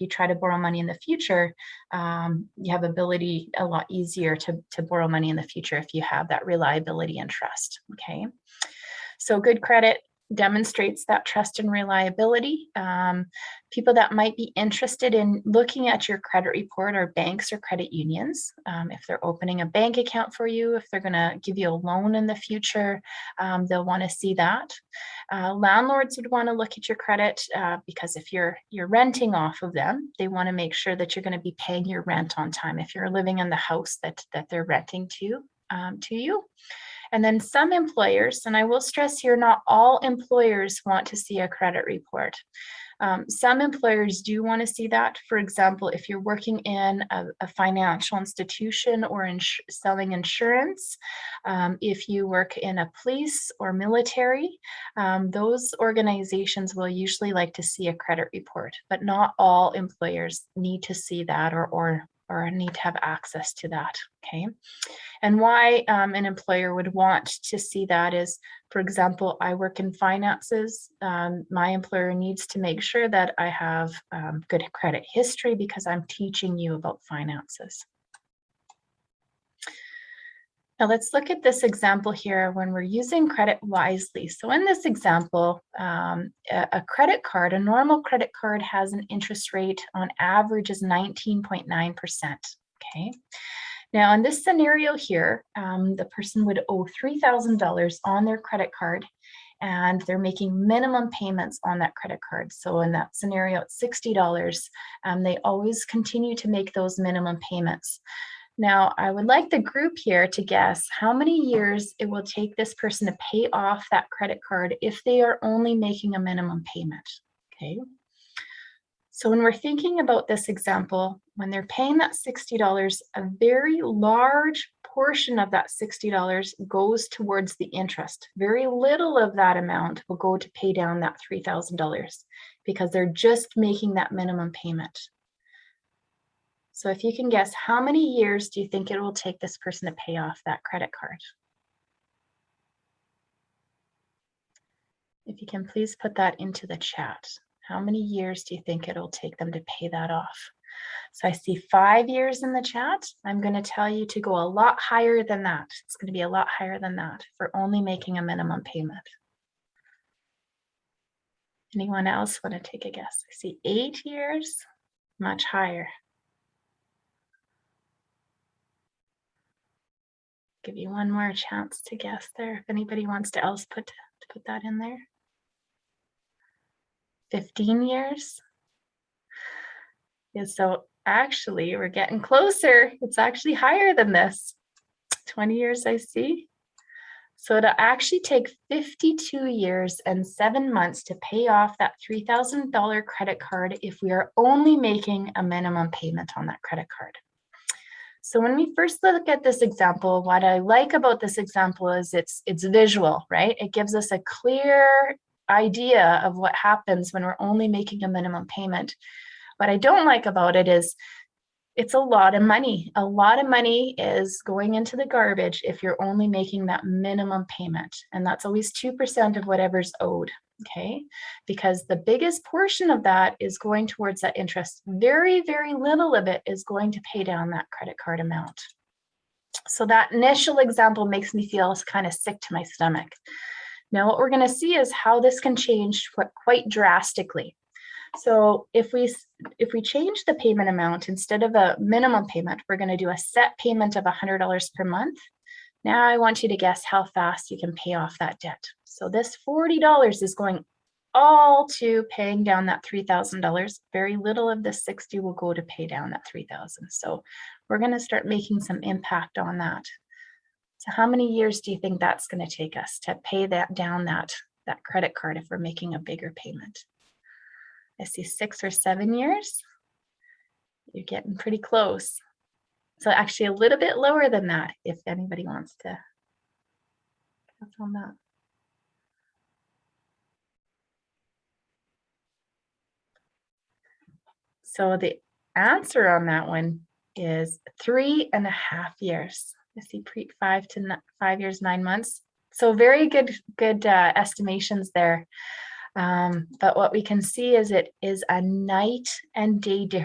you try to borrow money in the future, you have ability a lot easier to borrow money in the future if you have that reliability and trust, okay? So good credit demonstrates that trust and reliability. People that might be interested in looking at your credit report are banks or credit unions. If they're opening a bank account for you, if they're going to give you a loan in the future, they'll want to see that. Landlords would want to look at your credit because if you're renting off of them, they want to make sure that you're going to be paying your rent on time if you're living in the house that they're renting to you. And then some employers, and I will stress here, not all employers want to see a credit report. Some employers do want to see that. For example, if you're working in a financial institution or selling insurance, if you work in a police or military, those organizations will usually like to see a credit report, but not all employers need to see that or need to have access to that, okay? And why an employer would want to see that is, for example, I work in finances. My employer needs to make sure that I have good credit history because I'm teaching you about finances. Now let's look at this example here when we're using credit wisely. So in this example, a credit card, a normal credit card has an interest rate on average is 19.9%, okay? Now in this scenario here, the person would owe $3,000 on their credit card and they're making minimum payments on that credit card. So in that scenario, it's $60. They always continue to make those minimum payments. Now, I would like the group here to guess how many years it will take this person to pay off that credit card if they are only making a minimum payment, okay? So when we're thinking about this example, when they're paying that $60, a very large portion of that $60 goes towards the interest. Very little of that amount will go to pay down that $3,000 because they're just making that minimum payment. So if you can guess, how many years do you think it will take this person to pay off that credit card? If you can please put that into the chat. How many years do you think it'll take them to pay that off? So I see 5 years in the chat. I'm going to tell you to go a lot higher than that. It's going to be a lot higher than that for only making a minimum payment. Anyone else want to take a guess? I see 8 years, much higher. Give you one more chance to guess there if anybody wants to put that in there. 15 years. Yeah, so actually we're getting closer. It's actually higher than this. 20 years I see. So it'll actually take 52 years and 7 months to pay off that $3,000 credit card if we are only making a minimum payment on that credit card. So when we first look at this example, what I like about this example is it's visual, right? It gives us a clear idea of what happens when we're only making a minimum payment. What I don't like about it is it's a lot of money. A lot of money is going into the garbage if you're only making that minimum payment. And that's always 2% of whatever's owed. Okay, because the biggest portion of that is going towards that interest. Very, very little of it is going to pay down that credit card amount. So that initial example makes me feel kind of sick to my stomach. Now, what we're going to see is how this can change quite drastically. So if we change the payment amount, instead of a minimum payment, we're going to do a set payment of $100 per month. Now I want you to guess how fast you can pay off that debt. So this $40 is going all to paying down that $3,000. Very little of the 60 will go to pay down that $3,000. So we're going to start making some impact on that. So how many years do you think that's going to take us to pay down that credit card if we're making a bigger payment? I see 6 or 7 years. You're getting pretty close. So actually a little bit lower than that, if anybody wants to guess on that. So the answer on that one is 3.5 years. I see 5 years, 9 months. So very good estimations there. But what we can see is it is a night and day